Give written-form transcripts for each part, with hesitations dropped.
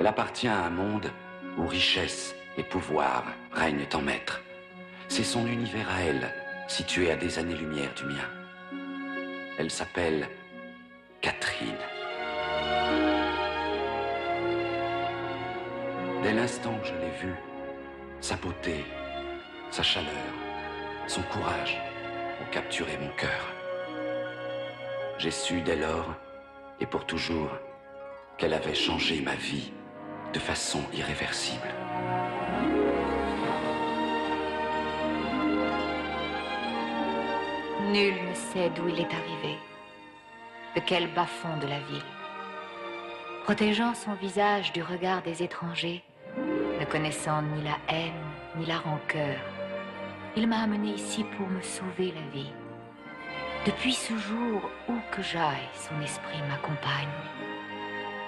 Elle appartient à un monde où richesse et pouvoir règnent en maître. C'est son univers à elle, situé à des années-lumière du mien. Elle s'appelle Catherine. Dès l'instant où je l'ai vue, sa beauté, sa chaleur, son courage ont capturé mon cœur. J'ai su dès lors, et pour toujours, qu'elle avait changé ma vie de façon irréversible. Nul ne sait d'où il est arrivé, de quel bas-fond de la ville. Protégeant son visage du regard des étrangers, ne connaissant ni la haine ni la rancœur, il m'a amené ici pour me sauver la vie. Depuis ce jour, où que j'aille, son esprit m'accompagne.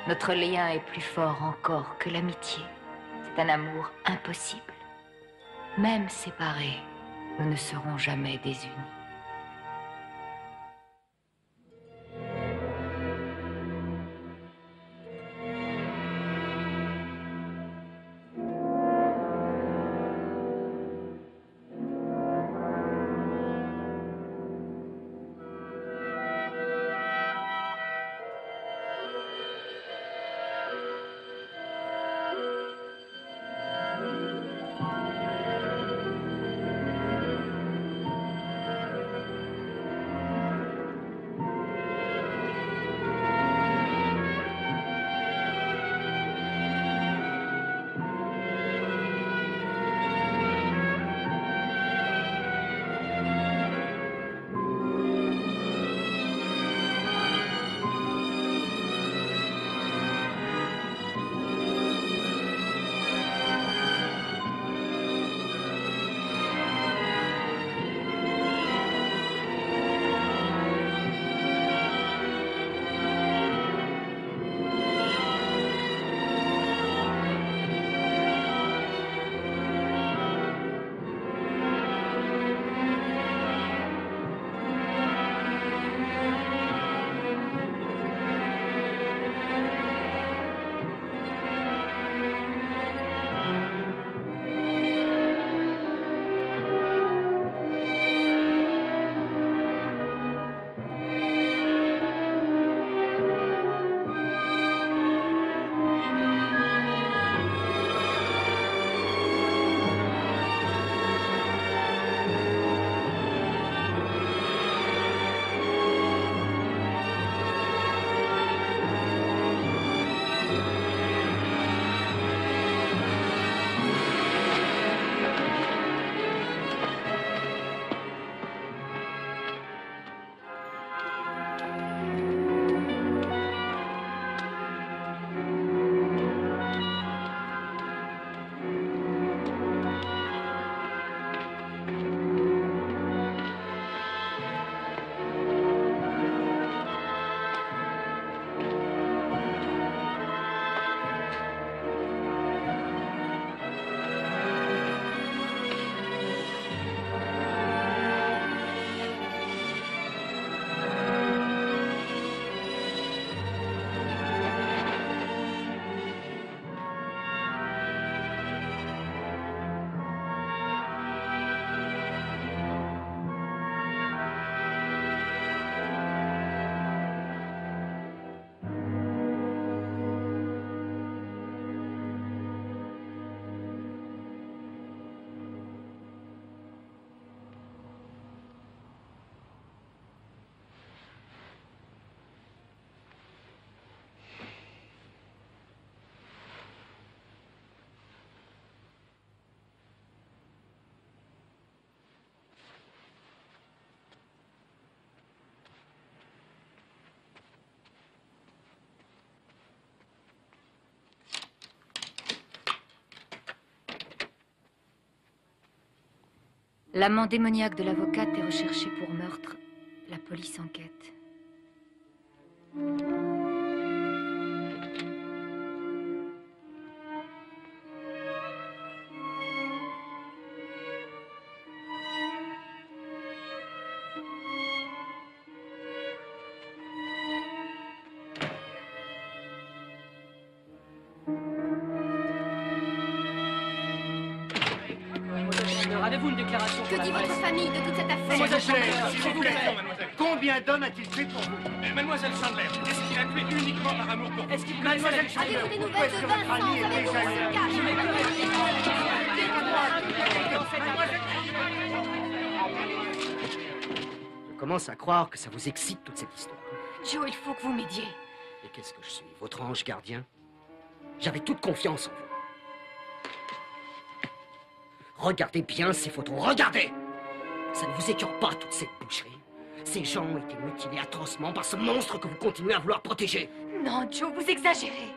Notre lien est plus fort encore que l'amitié. C'est un amour impossible. Même séparés, nous ne serons jamais désunis. L'amant démoniaque de l'avocate est recherché pour meurtre. La police enquête. faites-vous une déclaration? Que dit votre famille de toute cette affaire? Mademoiselle Chandler, S'il vous plaît, mademoiselle. Combien d'hommes a-t-il tué pour vous? Mademoiselle Chandler, est-ce qu'il a tué uniquement par amour pour vous? Est-ce qu'il vous Mademoiselle Chandler, Avez-vous des où nouvelles est-ce de que votre Vincent? ami est Savez-vous où déjà il se cache? Je commence à croire que ça vous excite toute cette histoire. Joe, il faut que vous m'aidiez. Et qu'est-ce que je suis, votre ange gardien? J'avais toute confiance en vous. Regardez bien ces photos, regardez! Ça ne vous écœure pas, toute cette boucherie? Ces gens ont été mutilés atrocement par ce monstre que vous continuez à vouloir protéger. Non, Joe, vous exagérez.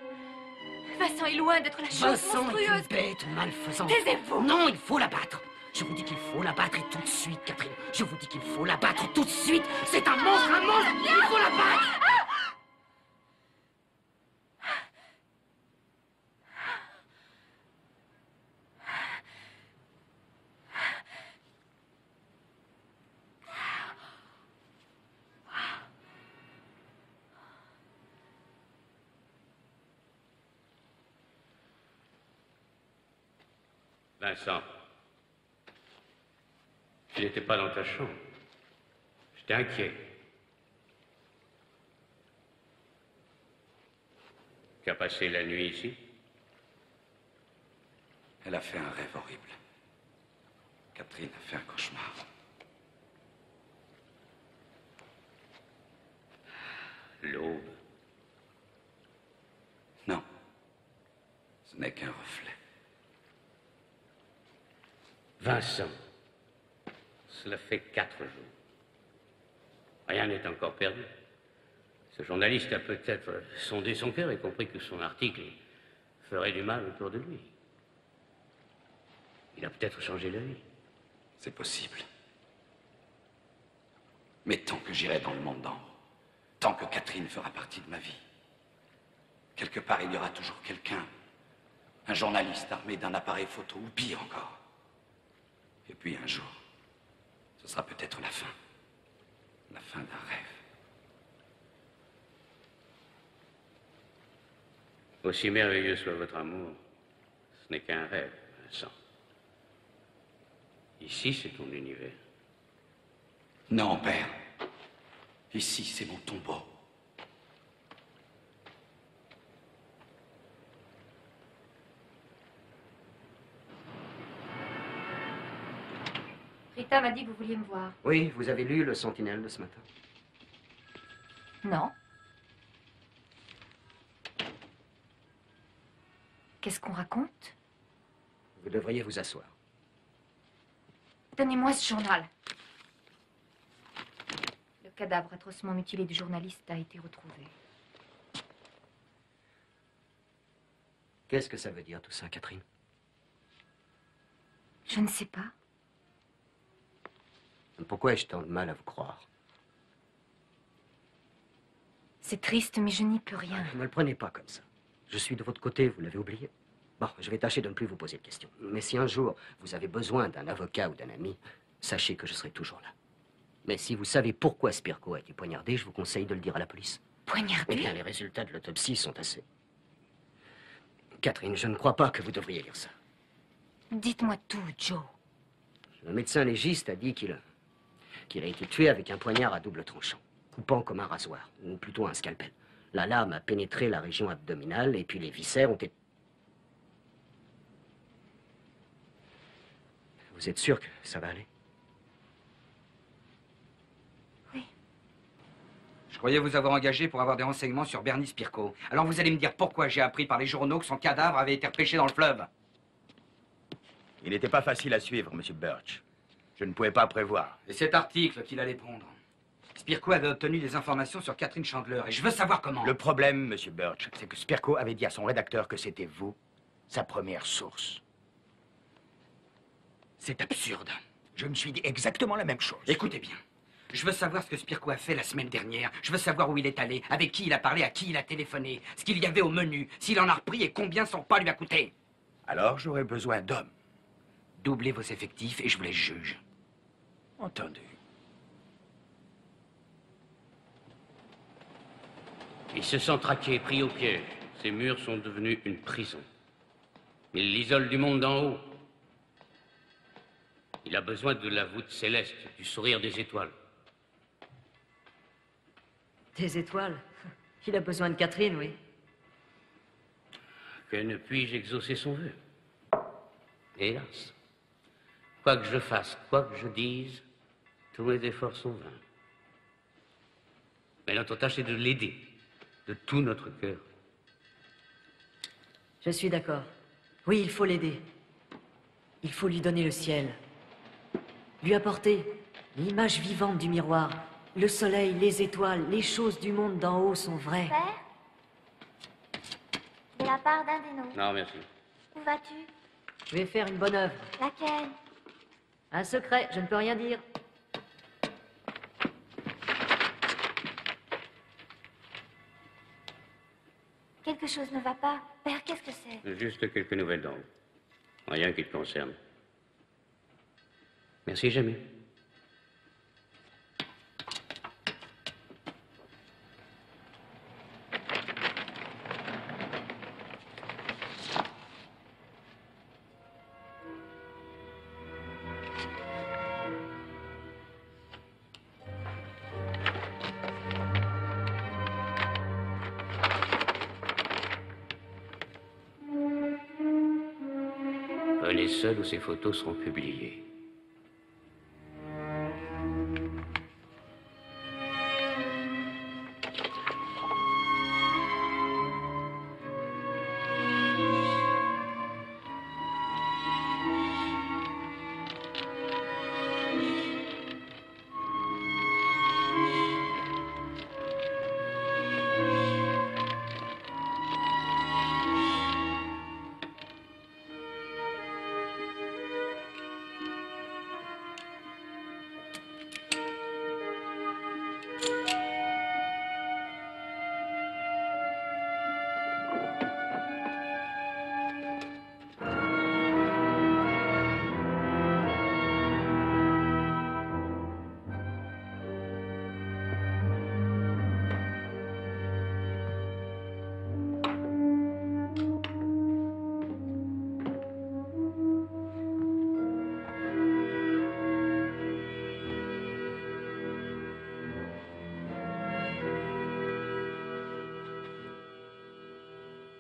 Vincent est loin d'être la chose Vincent est monstrueuse. une bête malfaisante. Taisez-vous. Non, il faut la battre. Je vous dis qu'il faut la battre et tout de suite, Catherine. Je vous dis qu'il faut la battre tout de suite. C'est un monstre, un monstre. Il faut la battre. Vincent, tu n'étais pas dans ta chambre. J'étais inquiet. Tu as passé la nuit ici? Elle a fait un rêve horrible. Catherine a fait un cauchemar. L'aube. Non, ce n'est qu'un reflet. Vincent, cela fait 4 jours. Rien n'est encore perdu. Ce journaliste a peut-être sondé son cœur et compris que son article ferait du mal autour de lui. Il a peut-être changé de vie. C'est possible. Mais tant que j'irai dans le monde d'en haut, tant que Catherine fera partie de ma vie, quelque part il y aura toujours quelqu'un, un journaliste armé d'un appareil photo, ou pire encore. Et puis un jour, ce sera peut-être la fin d'un rêve. Aussi merveilleux soit votre amour, ce n'est qu'un rêve, Vincent. Ici, c'est ton univers. Non, père. Ici, c'est mon tombeau. Rita m'a dit que vous vouliez me voir. Oui, vous avez lu le Sentinelle de ce matin? Non. Qu'est-ce qu'on raconte? Vous devriez vous asseoir. Donnez-moi ce journal. Le cadavre atrocement mutilé du journaliste a été retrouvé. Qu'est-ce que ça veut dire tout ça, Catherine? Je ne sais pas. Pourquoi ai-je tant de mal à vous croire? C'est triste, mais je n'y peux rien. Ne le prenez pas comme ça. Je suis de votre côté, vous l'avez oublié. Bon, je vais tâcher de ne plus vous poser de questions. Mais si un jour, vous avez besoin d'un avocat ou d'un ami, sachez que je serai toujours là. Mais si vous savez pourquoi Spirko a été poignardé, je vous conseille de le dire à la police. Poignardé? Eh bien, les résultats de l'autopsie sont assez... Catherine, je ne crois pas que vous devriez lire ça. Dites-moi tout, Joe. Le médecin légiste a dit qu'il a été tué avec un poignard à double tranchant, coupant comme un rasoir, ou plutôt un scalpel. La lame a pénétré la région abdominale et puis les viscères ont été... Vous êtes sûr que ça va aller? Oui. Je croyais vous avoir engagé pour avoir des renseignements sur Bernie Spirko. Alors vous allez me dire pourquoi j'ai appris par les journaux que son cadavre avait été repêché dans le fleuve. Il n'était pas facile à suivre, Monsieur Birch. Je ne pouvais pas prévoir. Et cet article qu'il allait prendre. Spirko avait obtenu des informations sur Catherine Chandler et je veux savoir comment. Le problème, Monsieur Birch, c'est que Spirko avait dit à son rédacteur que c'était vous, sa première source. C'est absurde. Je me suis dit exactement la même chose. Écoutez bien. Je veux savoir ce que Spirko a fait la semaine dernière. Je veux savoir où il est allé, avec qui il a parlé, à qui il a téléphoné, ce qu'il y avait au menu, s'il en a repris et combien son pas lui a coûté. Alors j'aurais besoin d'hommes. Doublez vos effectifs et je vous les juge. Entendu. Il se sent traqué, pris au piège. Ces murs sont devenus une prison. Il l'isole du monde d'en haut. Il a besoin de la voûte céleste, du sourire des étoiles. Des étoiles? Il a besoin de Catherine, oui. Que ne puis-je exaucer son vœu? Hélas. Quoi que je fasse, quoi que je dise, tous mes efforts sont vains. Mais notre tâche est de l'aider, de tout notre cœur. Je suis d'accord. Oui, il faut l'aider. Il faut lui donner le ciel. Lui apporter l'image vivante du miroir. Le soleil, les étoiles, les choses du monde d'en haut sont vraies. Père, de la part d'un des nôtres. Non, merci. Où vas-tu? Je vais faire une bonne œuvre. Laquelle? Un secret, je ne peux rien dire. Quelque chose ne va pas. Père, qu'est-ce que c'est? Juste quelques nouvelles d'en haut. Rien qui te concerne. Merci, jamais. Venez seul ou ces photos seront publiées.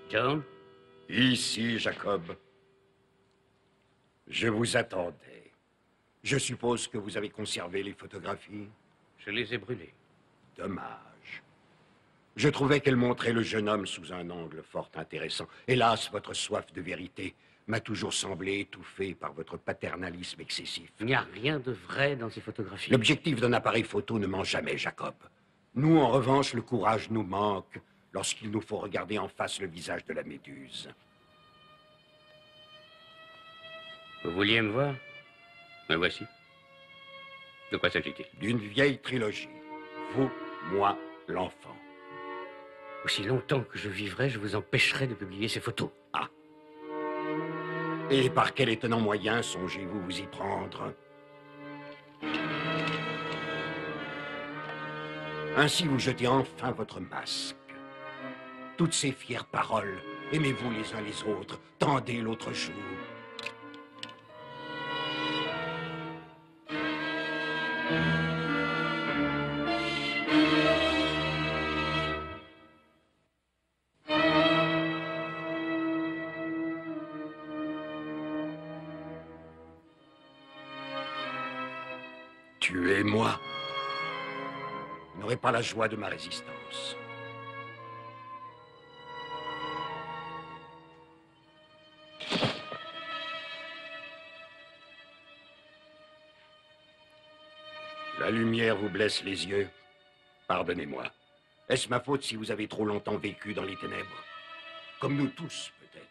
John? Ici, Jacob. Je vous attendais. Je suppose que vous avez conservé les photographies? Je les ai brûlées. Dommage. Je trouvais qu'elles montraient le jeune homme sous un angle fort intéressant. Hélas, votre soif de vérité m'a toujours semblé étouffée par votre paternalisme excessif. Il n'y a rien de vrai dans ces photographies. L'objectif d'un appareil photo ne ment jamais, Jacob. Nous, en revanche, le courage nous manque lorsqu'il nous faut regarder en face le visage de la méduse. Vous vouliez me voir? Me voici. De quoi s'agit-il? D'une vieille trilogie. Vous, moi, l'enfant. Aussi longtemps que je vivrai, je vous empêcherai de publier ces photos. Ah. Et par quel étonnant moyen songez-vous vous y prendre? Ainsi vous jetez enfin votre masque. Toutes ces fières paroles, aimez-vous les uns les autres, tendez l'autre jour. Tuez-moi. Vous n'aurez pas la joie de ma résistance. La lumière vous blesse les yeux. Pardonnez-moi. Est-ce ma faute si vous avez trop longtemps vécu dans les ténèbres? Comme nous tous, peut-être.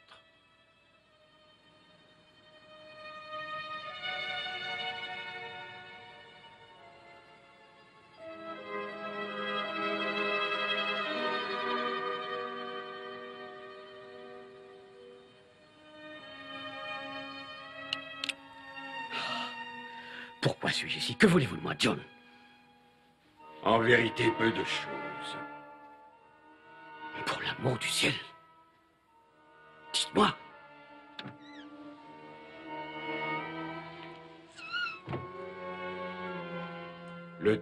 Pourquoi suis-je ici? Que voulez-vous de moi, John? En vérité, peu de choses. Pour l'amour du ciel, dites-moi.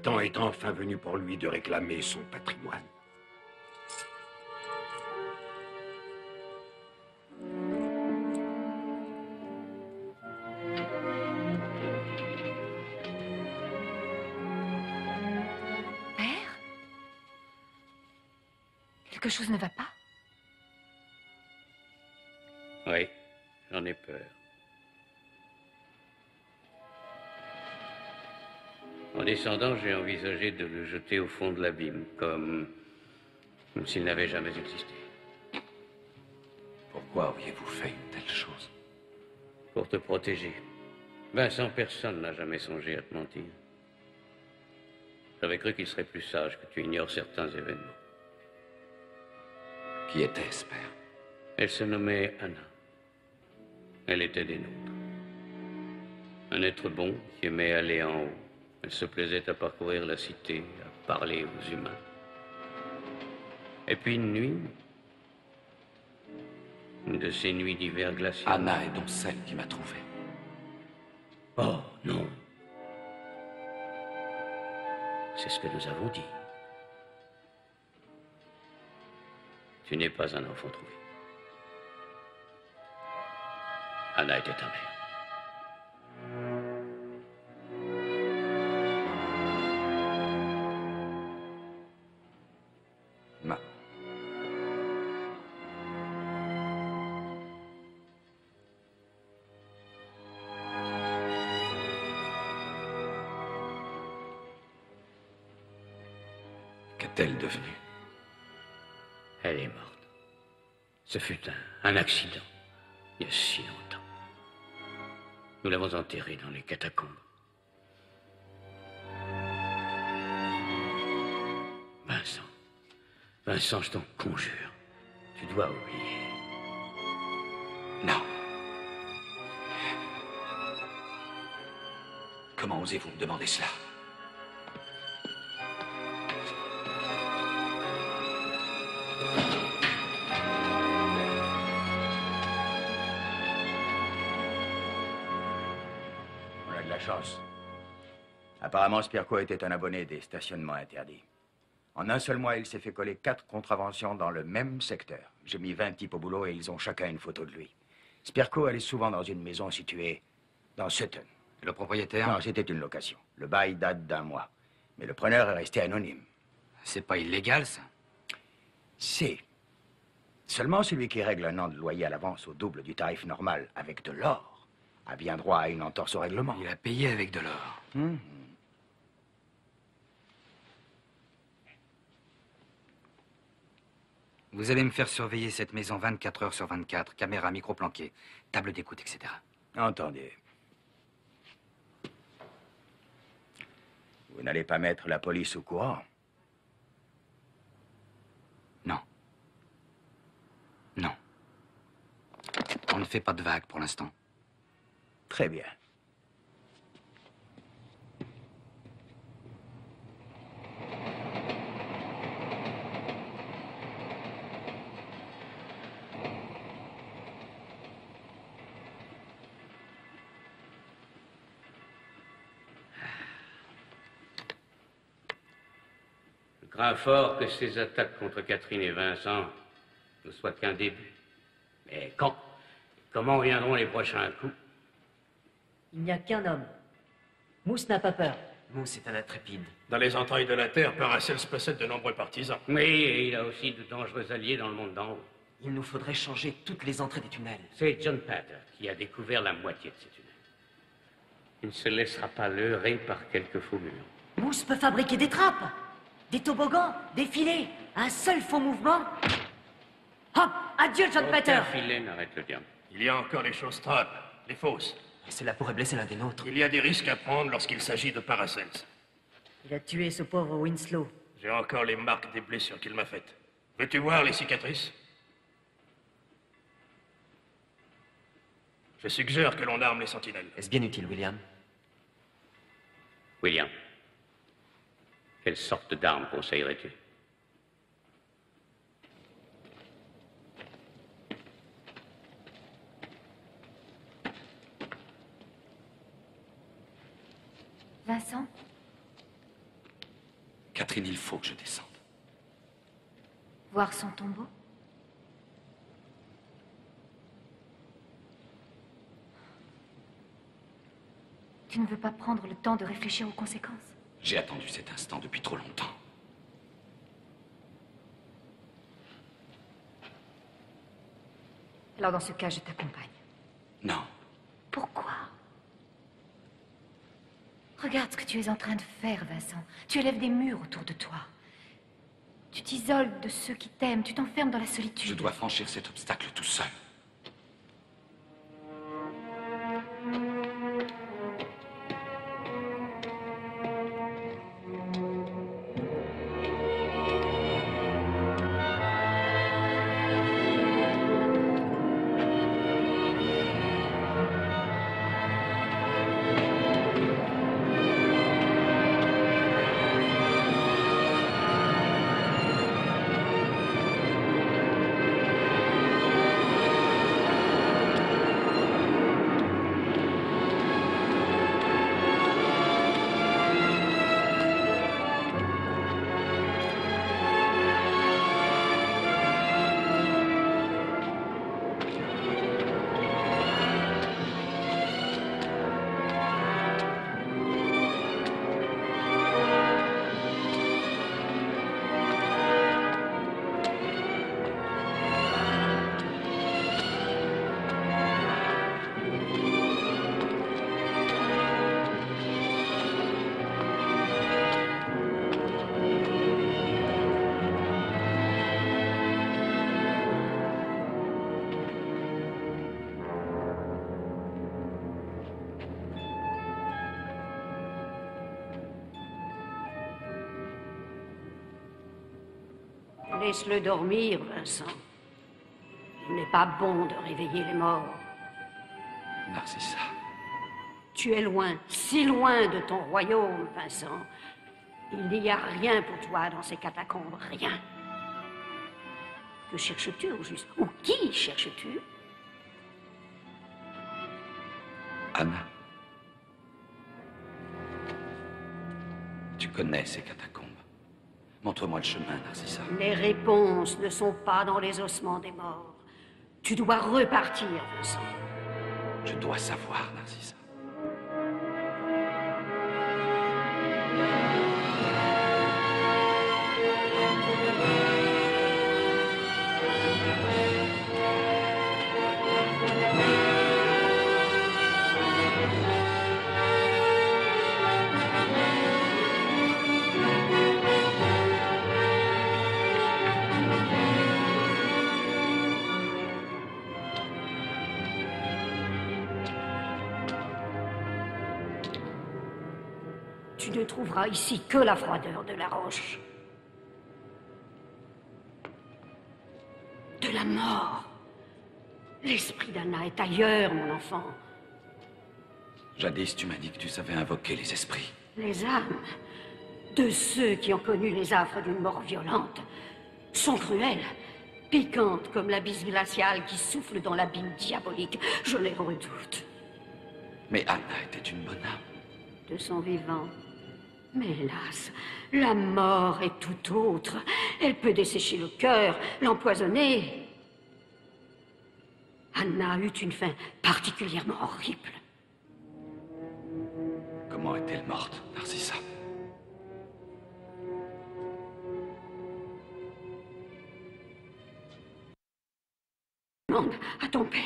temps est enfin venu pour lui de réclamer son patrimoine. Père? Quelque chose ne va pas? Oui, j'en ai peur. En descendant, j'ai envisagé de le jeter au fond de l'abîme, comme s'il n'avait jamais existé. Pourquoi auriez-vous fait une telle chose? Pour te protéger. Vincent, personne n'a jamais songé à te mentir. J'avais cru qu'il serait plus sage que tu ignores certains événements. Qui était-ce, père? Elle se nommait Anna. Elle était des nôtres. Un être bon qui aimait aller en haut. Elle se plaisait à parcourir la cité, à parler aux humains. Et puis une nuit, une de ces nuits d'hiver glacial. Anna est donc celle qui m'a trouvé. Oh, non. C'est ce que nous avons dit. Tu n'es pas un enfant trouvé. Anna était ta mère. Ma... Qu'est-elle devenue? Elle est morte. Ce fut un accident, il y a si longtemps. Nous l'avons enterrée dans les catacombes. Vincent, Vincent, je t'en conjure, tu dois oublier. Non. Comment osez-vous me demander cela? On a de la chance. Apparemment, Spirko était un abonné des stationnements interdits. En un seul mois, il s'est fait coller 4 contraventions dans le même secteur. J'ai mis 20 types au boulot et ils ont chacun une photo de lui. Spirko allait souvent dans une maison située dans Sutton. Le propriétaire? Non, c'était une location. Le bail date d'1 mois. Mais le preneur est resté anonyme. C'est pas illégal, ça? C'est. Seulement celui qui règle un an de loyer à l'avance au double du tarif normal avec de l'or a bien droit à une entorse au règlement. Il a payé avec de l'or. Vous allez me faire surveiller cette maison 24 heures sur 24, caméra micro-planquée, table d'écoute, etc. Entendez. Vous n'allez pas mettre la police au courant? Non. Non. On ne fait pas de vagues pour l'instant. Très bien. Je crains fort que ces attaques contre Catherine et Vincent ne soient qu'un début. Mais quand? Comment viendront les prochains coups? Il n'y a qu'un homme. Mousse n'a pas peur. Mousse est un intrépide. Dans les entrailles de la Terre, Paracelse possède de nombreux partisans. Oui, et il a aussi de dangereux alliés dans le monde d'en haut. Il nous faudrait changer toutes les entrées des tunnels. C'est John Pater qui a découvert la moitié de ces tunnels. Il ne se laissera pas leurrer par quelques faux murs. Mousse peut fabriquer des trappes, des toboggans, des filets. Un seul faux mouvement. Hop! Adieu, John Pater! Aucun filet n'arrête le diable. Il y a encore les choses trappes, les fausses. Et cela pourrait blesser l'un des nôtres. Il y a des risques à prendre lorsqu'il s'agit de Paracelse. Il a tué ce pauvre Winslow. J'ai encore les marques des blessures qu'il m'a faites. Veux-tu voir les cicatrices? Je suggère que l'on arme les sentinelles. Est-ce bien utile, William? William, quelle sorte d'arme conseillerais-tu? Vincent, Catherine, il faut que je descende. Voir son tombeau? Tu ne veux pas prendre le temps de réfléchir aux conséquences? J'ai attendu cet instant depuis trop longtemps. Alors dans ce cas, je t'accompagne. Non. Pourquoi? Regarde ce que tu es en train de faire, Vincent. Tu élèves des murs autour de toi. Tu t'isoles de ceux qui t'aiment, tu t'enfermes dans la solitude. Je dois franchir cet obstacle tout seul. Laisse-le dormir, Vincent. Il n'est pas bon de réveiller les morts. Narcissa. Tu es loin, si loin de ton royaume, Vincent. Il n'y a rien pour toi dans ces catacombes, rien. Que cherches-tu, au juste? Ou qui cherches-tu? Anna. Tu connais ces catacombes. Montre-moi le chemin, Narcissa. Les réponses ne sont pas dans les ossements des morts. Tu dois repartir, Vincent. Je dois savoir, Narcissa. Tu ne trouveras ici que la froideur de la roche. De la mort. L'esprit d'Anna est ailleurs, mon enfant. Jadis, tu m'as dit que tu savais invoquer les esprits. Les âmes de ceux qui ont connu les affres d'une mort violente sont cruelles, piquantes comme l'abysse glacial qui souffle dans l'abîme diabolique. Je les redoute. Mais Anna était une bonne âme. De son vivant. Mais hélas, la mort est tout autre. Elle peut dessécher le cœur, l'empoisonner. Anna eut une fin particulièrement horrible. Comment est-elle morte, Narcissa? Demande à ton père.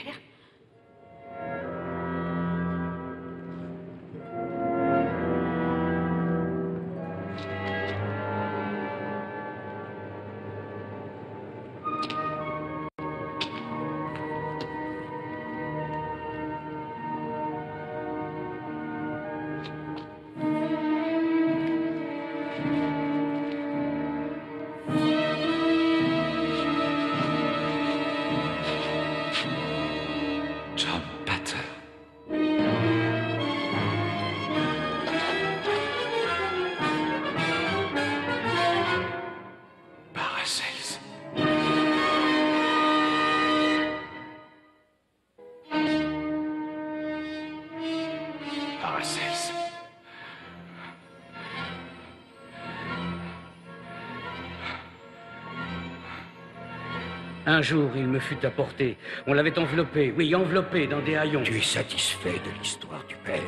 Un jour, il me fut apporté. On l'avait enveloppé, oui, enveloppé dans des haillons. Tu es satisfait de l'histoire du père.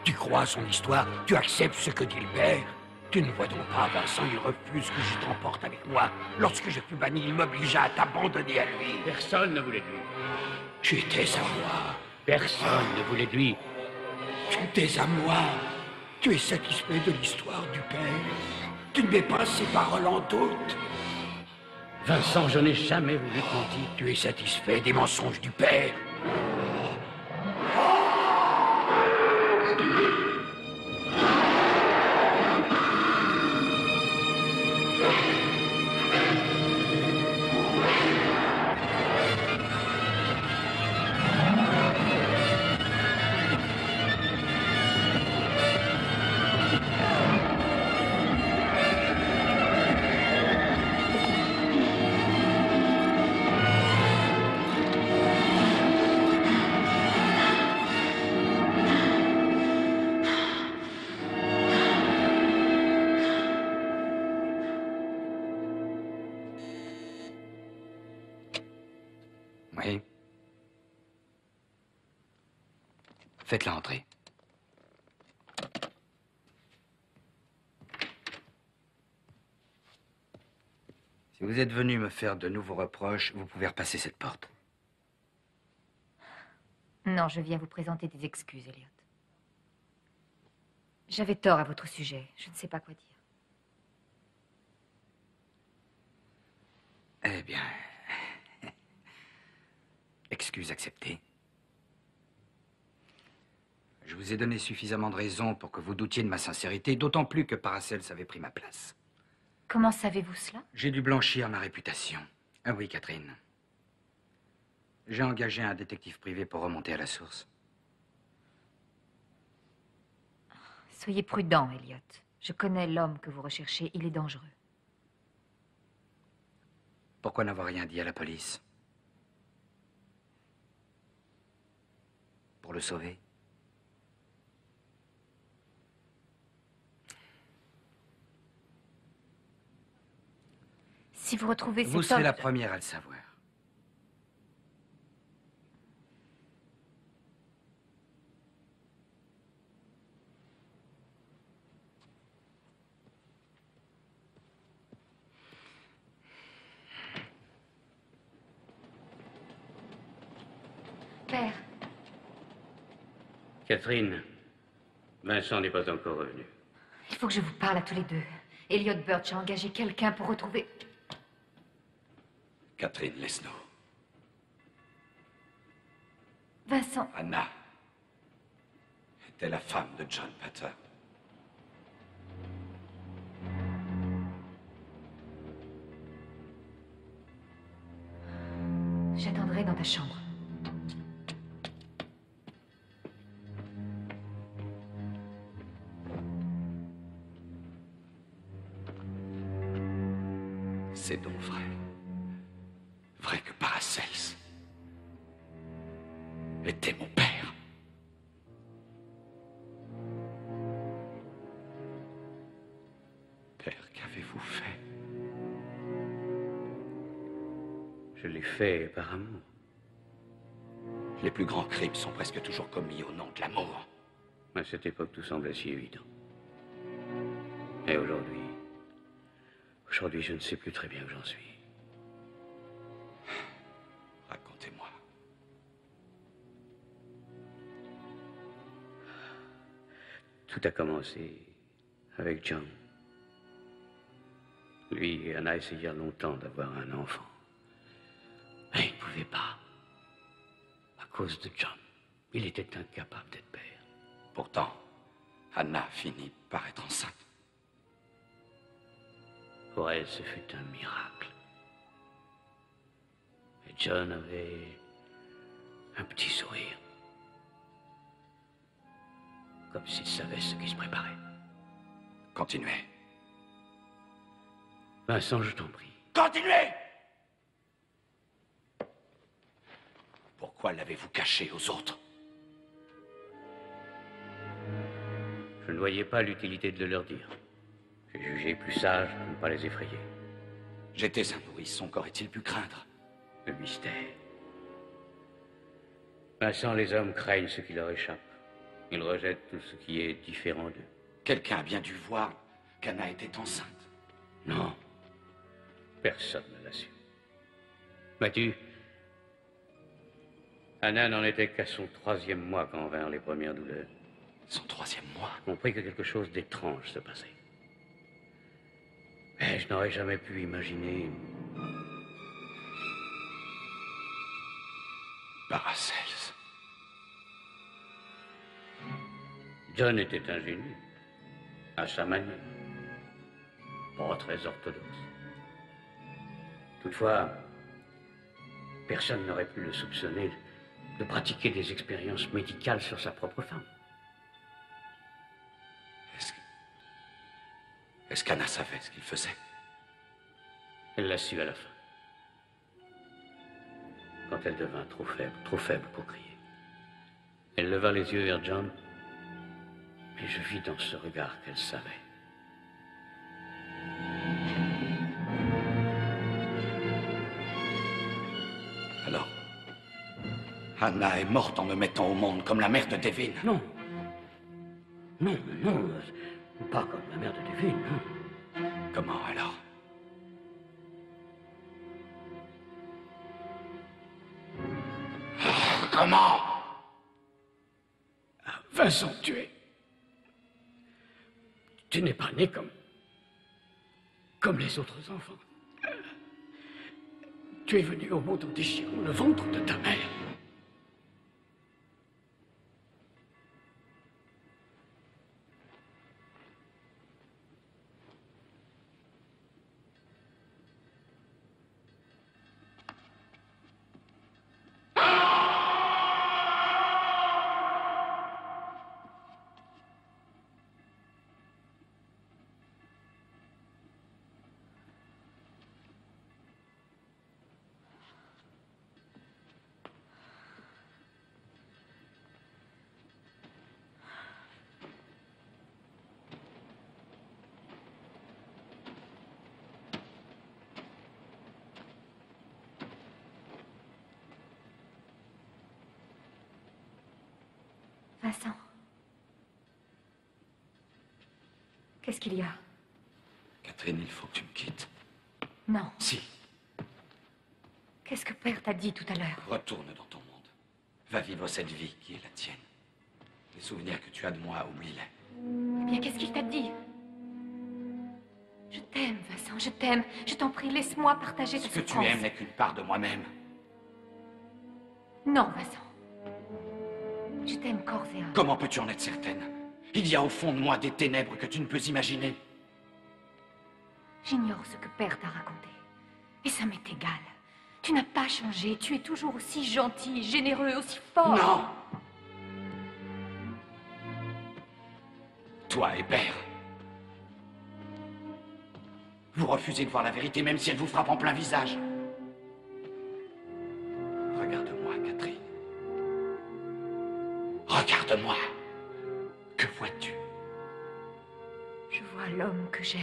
Tu crois à son histoire, tu acceptes ce que dit le père. Tu ne vois donc pas, Vincent, il refuse que je t'emporte avec moi. Lorsque je fus banni, il m'obligea à t'abandonner à lui. Personne ne voulait de lui. Tu étais à moi. Personne ne voulait de lui. Tu étais à moi. Tu es satisfait de l'histoire du père. Tu ne mets pas ses paroles en doute. Vincent, je n'ai jamais voulu te mentir. Tu es satisfait des mensonges du père. Oui. Faites-la entrer. Si vous êtes venu me faire de nouveaux reproches, vous pouvez repasser cette porte. Non, je viens vous présenter des excuses, Elliot. J'avais tort à votre sujet. Je ne sais pas quoi dire. Eh bien... Excuse acceptée. Je vous ai donné suffisamment de raisons pour que vous doutiez de ma sincérité, d'autant plus que Paracelse avait pris ma place. Comment savez-vous cela? J'ai dû blanchir ma réputation. Ah oui, Catherine. J'ai engagé un détective privé pour remonter à la source. Soyez prudent, Elliot. Je connais l'homme que vous recherchez. Il est dangereux. Pourquoi n'avoir rien dit à la police? Pour le sauver? Si vous retrouvez cet homme... Vous serez la première à le savoir. Père. Catherine, Vincent n'est pas encore revenu. Il faut que je vous parle à tous les deux. Elliot Birch a engagé quelqu'un pour retrouver... Catherine Lesno. Vincent. Anna était la femme de John Pater. J'attendrai dans ta chambre. C'est donc vrai. Vrai que Paracelse était mon père. Père, qu'avez-vous fait? Je l'ai fait par amour. Les plus grands crimes sont presque toujours commis au nom de l'amour. À cette époque, tout semblait si évident. Et aujourd'hui... Aujourd'hui, je ne sais plus très bien où j'en suis. Racontez-moi. Tout a commencé avec John. Lui et Anna essayèrent longtemps d'avoir un enfant. Mais ils ne pouvaient pas. À cause de John. Il était incapable d'être père. Pourtant, Anna finit par être enceinte. Pour elle, ce fut un miracle. Et John avait un petit sourire. Comme s'il savait ce qui se préparait. Continuez. Vincent, je t'en prie. Continuez! Pourquoi l'avez-vous caché aux autres? Je ne voyais pas l'utilité de le leur dire. J'ai jugé plus sage de ne pas les effrayer. J'étais un nourrisson, qu'aurait-il pu craindre? le mystère. Vincent, les hommes craignent ce qui leur échappe. Ils rejettent tout ce qui est différent d'eux. Quelqu'un a bien dû voir qu'Anna était enceinte. Non. Personne ne l'a su. Vois-tu, Anna n'en était qu'à son 3e mois quand vinrent les premières douleurs. Son 3e mois? J'ai compris que quelque chose d'étrange se passait. Mais je n'aurais jamais pu imaginer... Paracelse. John était ingénieux, à sa manière, pas très orthodoxe. Toutefois, personne n'aurait pu le soupçonner de pratiquer des expériences médicales sur sa propre femme. Est-ce qu'Anna savait ce qu'il faisait? Elle l'a su à la fin. Quand elle devint trop faible pour crier. Elle leva les yeux vers John, et je vis dans ce regard qu'elle savait. Alors, Anna est morte en me mettant au monde comme la mère de Devin. Non. Non, non, pas comme la mère de Devin, non. Comment alors? Comment? Vincent, tu n'es pas né comme les autres enfants. Tu es venu au monde en déchirant le ventre de ta mère. Vincent. Qu'est-ce qu'il y a? Catherine, il faut que tu me quittes. Non. Si. Qu'est-ce que Père t'a dit tout à l'heure? Retourne dans ton monde. Va vivre cette vie qui est la tienne. Les souvenirs que tu as de moi, oublie-les. Eh bien, qu'est-ce qu'il t'a dit? Je t'aime, Vincent, je t'aime. Je t'en prie, laisse-moi partager ta Ce que souffrance. tu aimes n'est qu'une part de moi-même. Non, Vincent. Je t'aime corps et âme. Comment peux-tu en être certaine? Il y a au fond de moi des ténèbres que tu ne peux imaginer. J'ignore ce que Père t'a raconté. Et ça m'est égal. Tu n'as pas changé. Tu es toujours aussi gentil, généreux, aussi fort. Non! Toi et Père. Vous refusez de voir la vérité, même si elle vous frappe en plein visage. Regarde-moi, Catherine. Regarde-moi. Que vois-tu? Je vois l'homme que j'aime.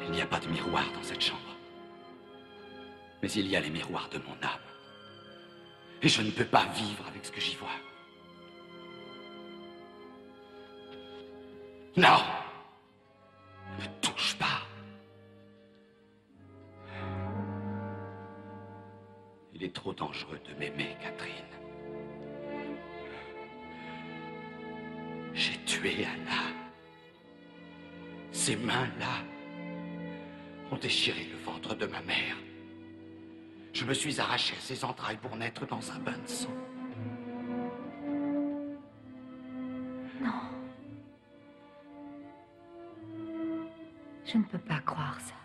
Il n'y a pas de miroir dans cette chambre. Mais il y a les miroirs de mon âme. Et je ne peux pas vivre avec ce que j'y vois. Non! Ne me touche pas. Il est trop dangereux de m'aimer, Catherine. J'ai tué Anna. Ces mains-là ont déchiré le ventre de ma mère. Je me suis arraché ses entrailles pour naître dans un bain de sang. Non. Je ne peux pas croire ça.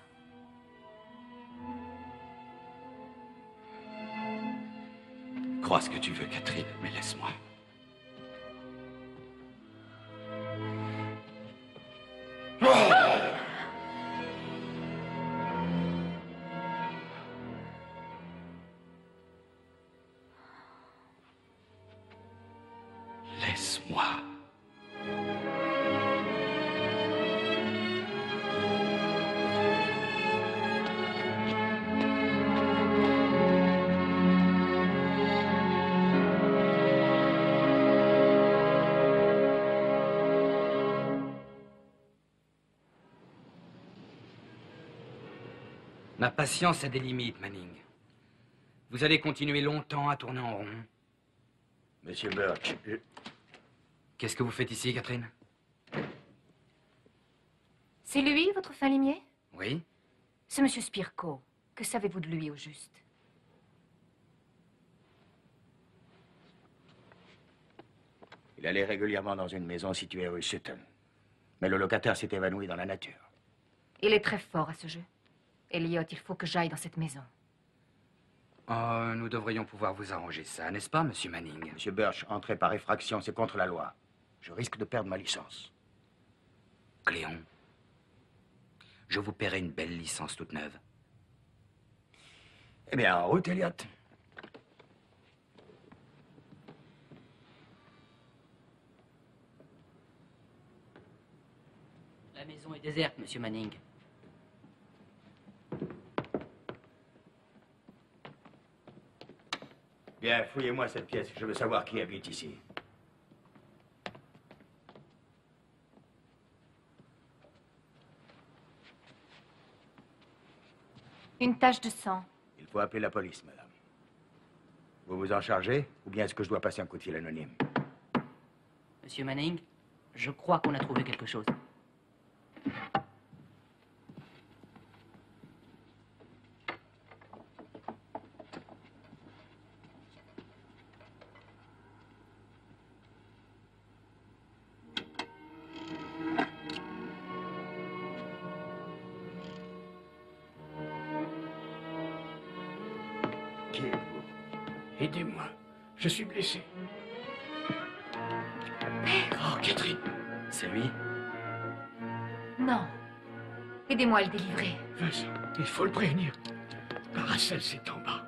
Crois ce que tu veux, Catherine, mais laisse-moi. Laisse-moi. Ma patience a des limites, Manning. Vous allez continuer longtemps à tourner en rond. Monsieur Birch, Qu'est-ce que vous faites ici, Catherine? C'est lui, votre fin limier? Oui. C'est Monsieur Spirko. Que savez-vous de lui, au juste? il allait régulièrement dans une maison située rue Sutton. Mais le locataire s'est évanoui dans la nature. Il est très fort à ce jeu. Elliot, il faut que j'aille dans cette maison. Oh, nous devrions pouvoir vous arranger ça, n'est-ce pas, Monsieur Manning? Monsieur Birch, entrer par effraction, c'est contre la loi. Je risque de perdre ma licence. Cléon, je vous paierai une belle licence toute neuve. Eh bien, en route, Elliot. La maison est déserte, Monsieur Manning. Bien, fouillez-moi cette pièce. Je veux savoir qui habite ici. Une tache de sang. Il faut appeler la police, madame. Vous vous en chargez, ou bien est-ce que je dois passer un coup de fil anonyme? Monsieur Manning, je crois qu'on a trouvé quelque chose. Qui êtes-vous? Aidez-moi. Je suis blessé. Oh, Catherine. C'est lui? Non. Aidez-moi à le délivrer. Vincent, il faut le prévenir. Paracel, c'est en bas.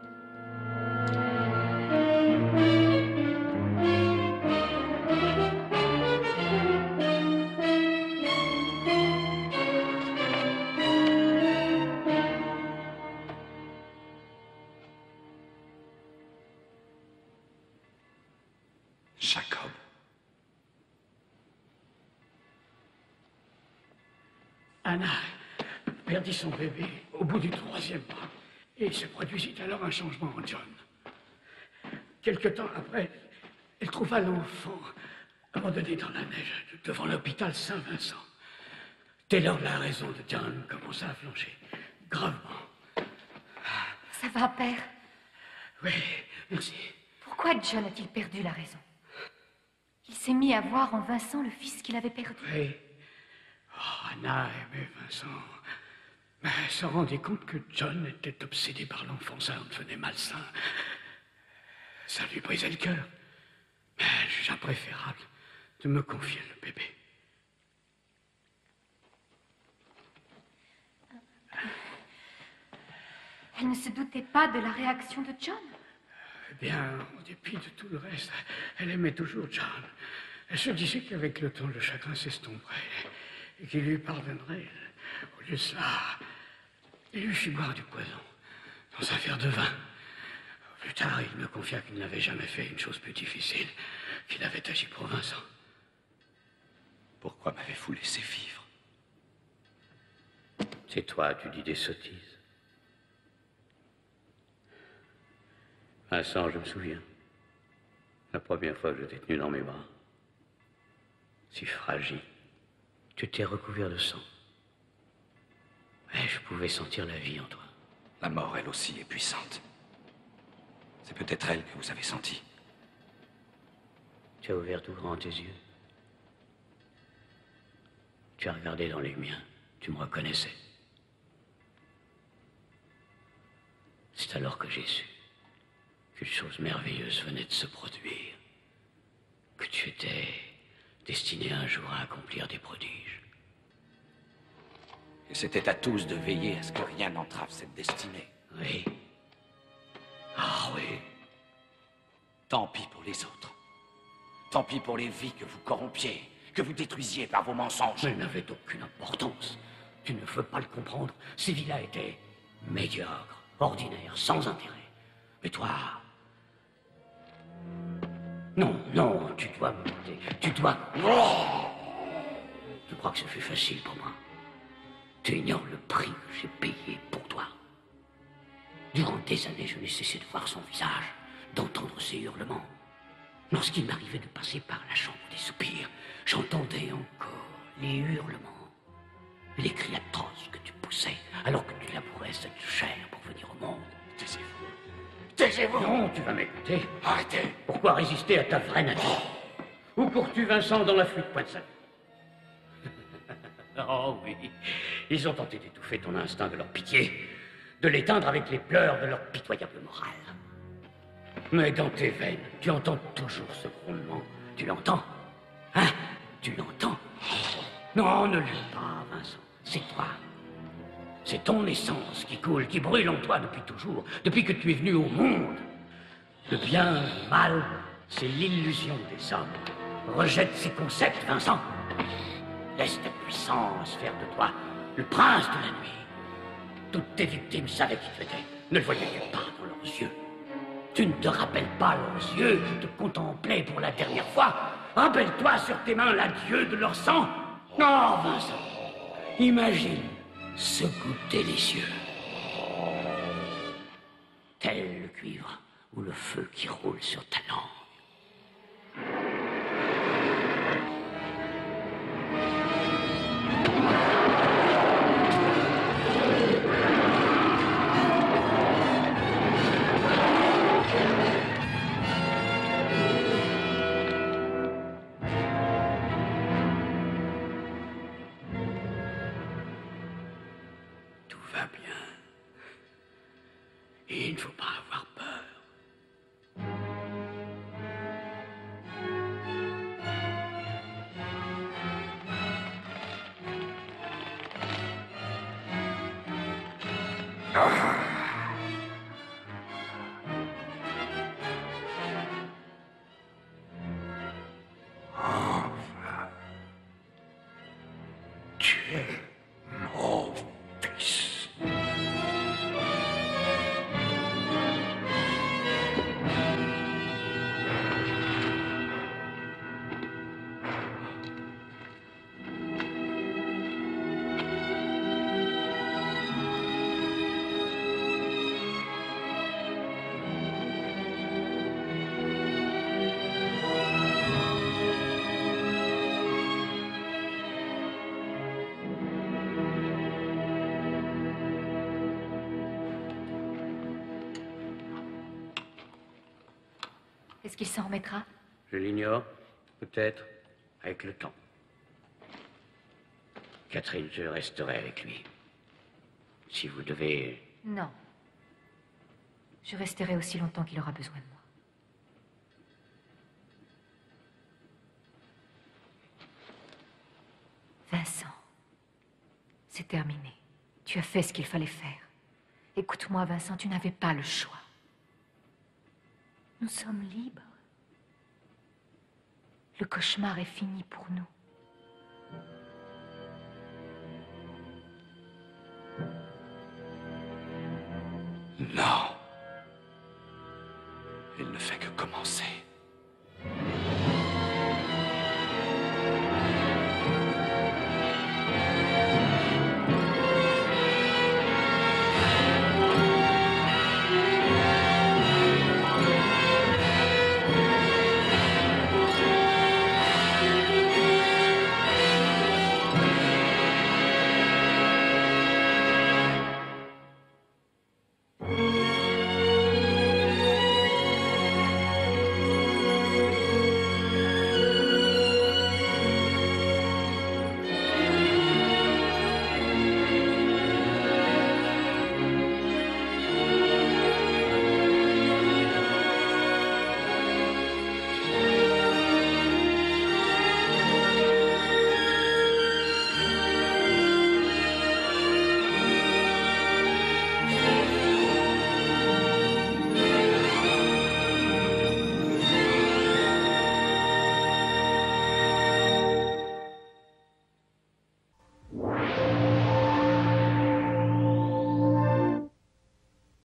Jacob. Anna perdit son bébé au bout du 3e mois. Et il se produisit alors un changement en John. Quelque temps après, elle trouva l'enfant abandonné dans la neige devant l'hôpital Saint-Vincent. Dès lors, la raison de John commença à flancher gravement. Ça va, père? Oui, merci. Pourquoi John a-t-il perdu la raison? Il s'est mis à voir en Vincent le fils qu'il avait perdu. Oui. Oh, Anna aimait Vincent. Mais elle se rendit compte que John était obsédé par l'enfant. Ça en devenait malsain. Ça lui brisait le cœur. Mais elle jugea préférable de me confier le bébé. Elle ne se doutait pas de la réaction de John. Eh bien, en dépit de tout le reste, elle aimait toujours John. Elle se disait qu'avec le temps, le chagrin s'estomperait et qu'il lui pardonnerait. Au lieu de cela, il lui fit boire du poison dans un verre de vin. Plus tard, il me confia qu'il n'avait jamais fait une chose plus difficile, qu'il avait agi pour Vincent. Pourquoi m'avez-vous laissé vivre? C'est toi, tu dis des sottises. Vincent, je me souviens. La première fois que je t'ai tenu dans mes bras. Si fragile. Tu t'es recouvert de sang. Mais je pouvais sentir la vie en toi. La mort, elle aussi, est puissante. C'est peut-être elle que vous avez sentie. Tu as ouvert tout grand tes yeux. Tu as regardé dans les miens. Tu me reconnaissais. C'est alors que j'ai su qu'une chose merveilleuse venait de se produire. Que tu étais destiné un jour à accomplir des prodiges. Et c'était à tous de veiller à ce que rien n'entrave cette destinée. Oui. Ah oui. Tant pis pour les autres. Tant pis pour les vies que vous corrompiez, que vous détruisiez par vos mensonges. Elle n'avait aucune importance. Tu ne veux pas le comprendre. Ces vies-là étaient médiocres, ordinaires, sans intérêt. Mais toi... Non, non, tu dois me monter. Tu dois... Tu crois que ce fut facile pour moi? Tu ignores le prix que j'ai payé pour toi. Durant des années, je n'ai cessé de voir son visage, d'entendre ses hurlements. Lorsqu'il m'arrivait de passer par la chambre des soupirs, j'entendais encore les hurlements et les cris atroces que tu poussais alors que tu labourais cette chair pour venir au monde. Taisez-vous. Taisez-vous. Non, tu vas m'écouter. Arrêtez. Pourquoi résister à ta vraie nature? Où cours-tu, Vincent, dans la flûte Poinçonne? Oh oui, ils ont tenté d'étouffer ton instinct de leur pitié, de l'éteindre avec les pleurs de leur pitoyable morale. Mais dans tes veines, tu entends toujours ce grondement. Tu l'entends? Hein? Tu l'entends? Non, ne l'aime pas, Vincent. C'est toi. C'est ton essence qui coule, qui brûle en toi depuis toujours, depuis que tu es venu au monde. Le bien, le mal, c'est l'illusion des hommes. Rejette ces concepts, Vincent. Laisse ta puissance faire de toi le prince de la nuit. Toutes tes victimes savaient qui tu étais. Ne le voyaient-tu pas dans leurs yeux? Tu ne te rappelles pas leurs yeux qui te contemplaient pour la dernière fois? Rappelle-toi sur tes mains l'adieu de leur sang. Non, Vincent. Imagine se goûter les yeux. Tel le cuivre ou le feu qui roule sur ta langue. Et il ne faut pas avoir peur. Enfin, tu es mon fils. Est-ce qu'il s'en remettra? Je l'ignore, peut-être, avec le temps. Catherine, je resterai avec lui. Si vous devez... Non. Je resterai aussi longtemps qu'il aura besoin de moi. Vincent, c'est terminé. Tu as fait ce qu'il fallait faire. Écoute-moi, Vincent, tu n'avais pas le choix. Nous sommes libres. Le cauchemar est fini pour nous. Non. Il ne fait que commencer.